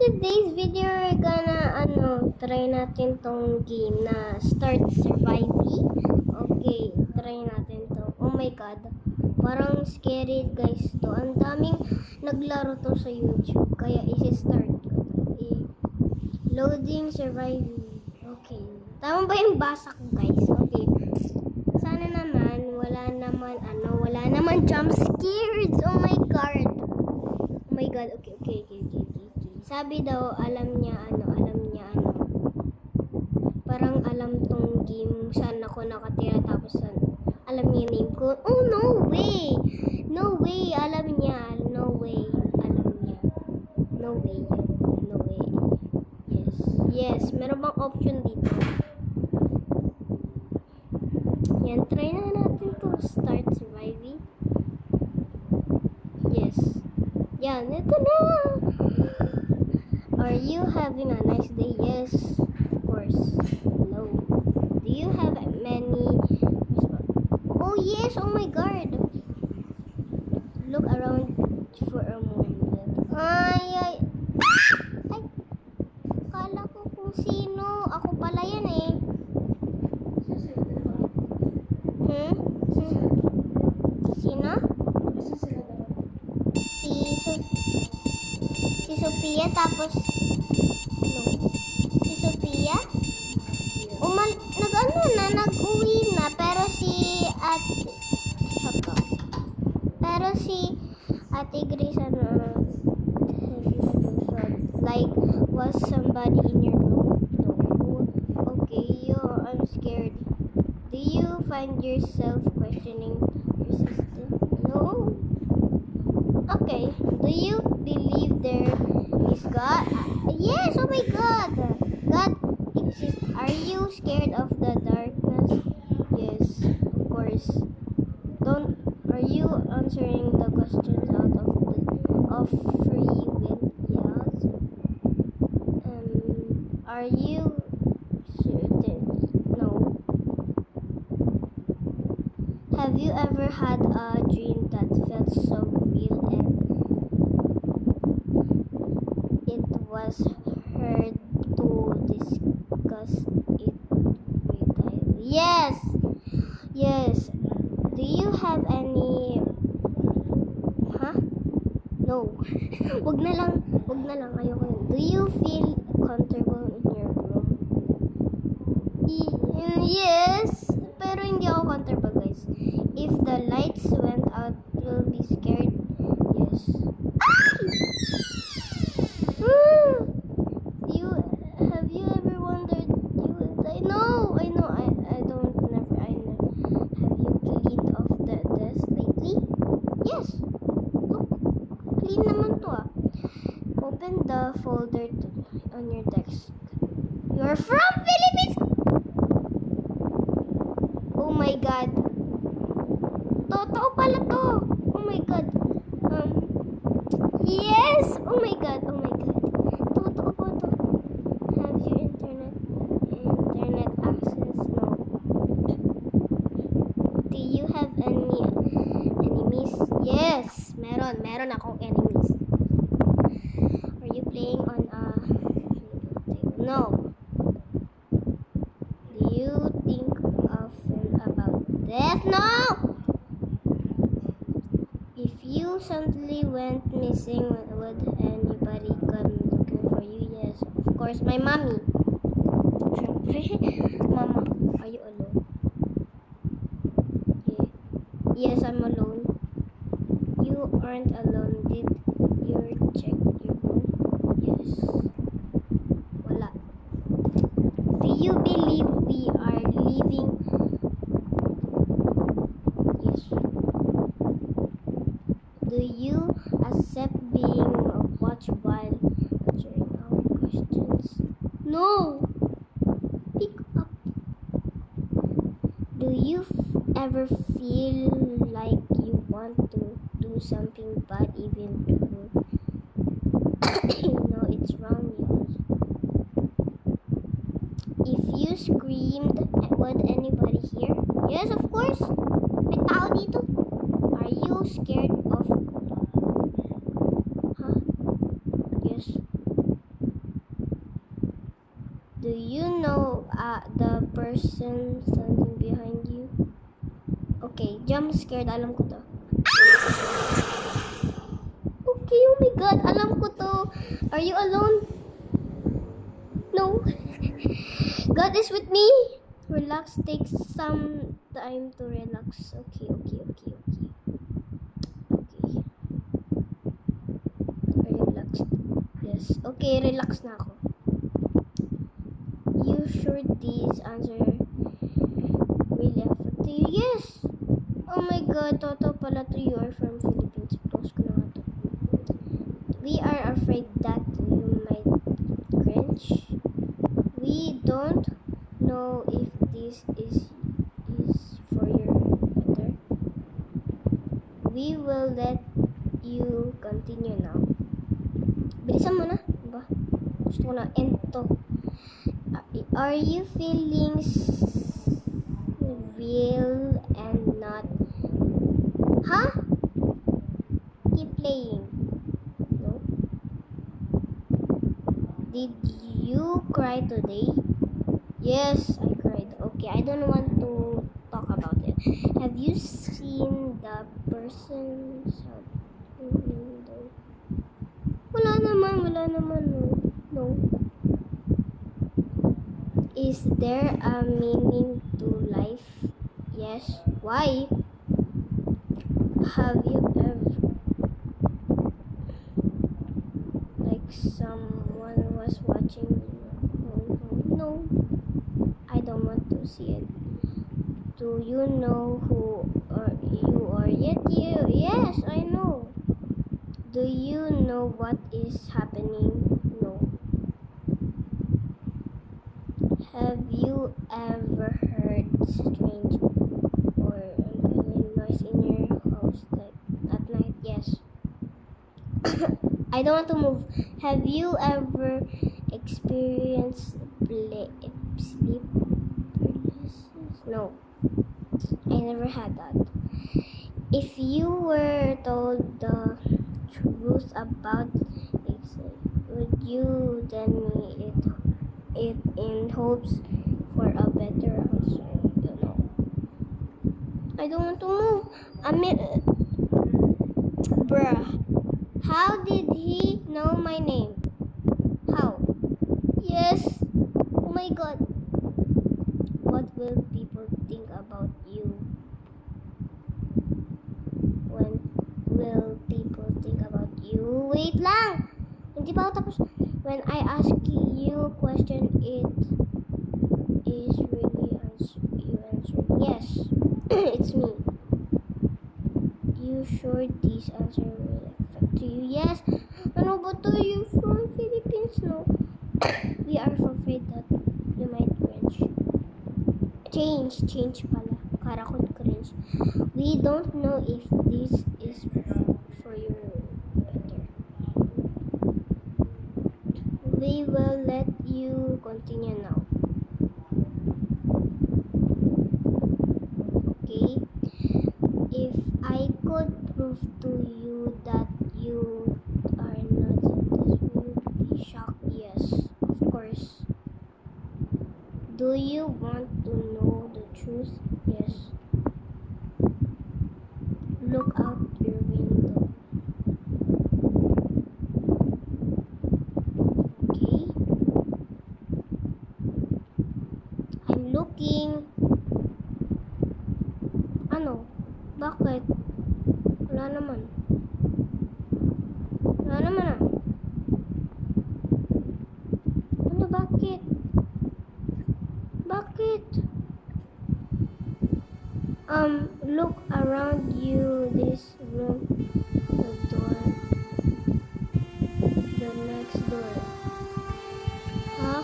today's video, we're gonna, try natin tong game na Start Surviving. Okay, try natin to. Oh my god. Parang scary guys to. Ang daming naglaro to sa YouTube. Kaya isi-start ko to. Loading Surviving. Okay. Tama ba yung basa ko guys? Okay. Sana naman, wala naman jump scares. Oh my god. Oh my god. Okay. Sabi daw, alam niya. Parang alam tong game saan ako nakatira tapos alam niya yung name ko. Oh, no way! No way! Alam niya. No way. Alam niya. No way. Yes. Meron bang option dito? Yan, try na natin to. Start surviving. Yes. Yan, ito na! Are you having a nice day? Yes, of course. No. Do you have many? Oh yes! Oh my god! Look around for a moment. Ay! Kala ko kung sino. Ako pala yan eh. Sino? Si Sophia tapos si Sophia nag-uwi na pero si Ate Grace like was somebody in your room? No. Okay, I'm scared. Do you find yourself questioning your sister? No. Okay. Do you believe there is God? Yes. Oh my God. God exists. Are you scared of the darkness? Yes, of course. Are you answering the questions out of free will? Yes. Are you certain? No. Have you ever had a dream that felt so real and it was hard to discuss it with you? Yes. Do you have any? No. Wag na lang. Ayoko yun. Do you feel comfortable in your room? Yes. Pero hindi ako comfortable guys. If the lights went out, you'll be scared. Yes. Have you ever wondered you will die? No, I know. I don't never. I never. Have you cleaned off the desk lately? Yes. Look, clean naman to ah. Open the folder on your desk. You're from Philippines. Oh my God. Totoo pala to. Oh my God. Yes. Oh my God. Totoo po to. Have you internet access? No. Do you have any enemies? Yes. Meron akong enemies. Are you playing on a No. Do you think often about death? No! If you suddenly went missing, would anybody come looking for you? Yes, of course, my mommy. Mama, are you alone? Yeah. Yes, I'm alone. You aren't alone. Did you check your room? Yes. Wala. Do you believe we are living? Yes. Do you accept being watched while answering our questions? No! Pick up. Do you ever feel like you want to do something bad even though you know it's wrong? If you screamed, would anybody hear? Yes, of course. May tao dito. Are you scared of? Yes. Do you know the person standing behind you? Okay, jump scared. Alam ko to. Okay, oh my god. Alam ko to. Are you alone? No. God is with me. Relax. Take some time to relax. Okay. Are you relaxed? Yes. Okay, relax na ako. You sure these answer really affect you? Yes! Oh my god, Toto pala to. You are from Philippines. Post ko na nga to. We are afraid that you might cringe. We don't know if this is for your better. We will let you continue now. Bilisan mo na. Diba? Gusto ko na end to. Are you feeling real and not? Huh? Keep playing. No? Did you cry today? Yes, I cried. Okay, I don't want to talk about it. Have you seen the person out the window? Wala naman. No. Is there a meaning to life? Yes. Why? Have you ever like someone was watching you? No. I don't want to see it. Do you know who you are yet? Yes, I know. Do you know what is happening? No. Have you ever heard strange or unfamiliar noise in your house at night? Yes. I don't want to move. Have you ever experienced sleep paralysis? No. I never had that. If you were told the truth about it, would you tell me it in hopes for a better answer? You know. I don't want to move. Bruh. How did he know my name? How? Yes. Oh my god. What will people think about you? When will people think about you? Wait lang! Hindi pa ako tapos. When I ask you a question, it is really you answer. Yes, it's me. You sure these answer will affect you? Yes. Ano ba to? You from Philippines? No. We are afraid that you might cringe. Change pala. Karakot cringe. We don't know if this is for your better. We will let you continue now. Okay? If I could prove to you that you are not this would be shocked. Yes, of course. Do you want to know the truth? Yes. Look out your window. Okay? I'm looking. Ano? Bakit? Wala naman ah. Ano, bakit? Look around you, this room, the door, the next door. Huh?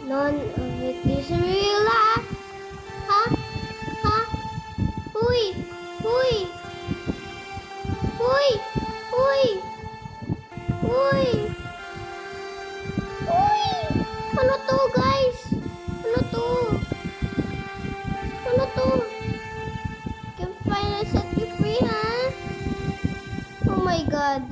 None of it is real, ah? Huh? Huy! Ano to, guys? Ano to? Can finally set you free, huh? Oh my god.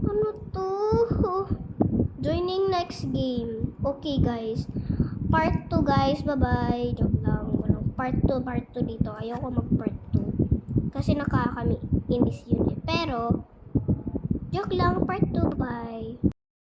Ano to? Joining next game. Okay, guys. Part 2, guys. Bye-bye. Joke lang. Walang part 2 dito. Ayoko mag-part 2. Kasi nakakami-inis yun eh. Pero, joke lang. Part 2. Bye.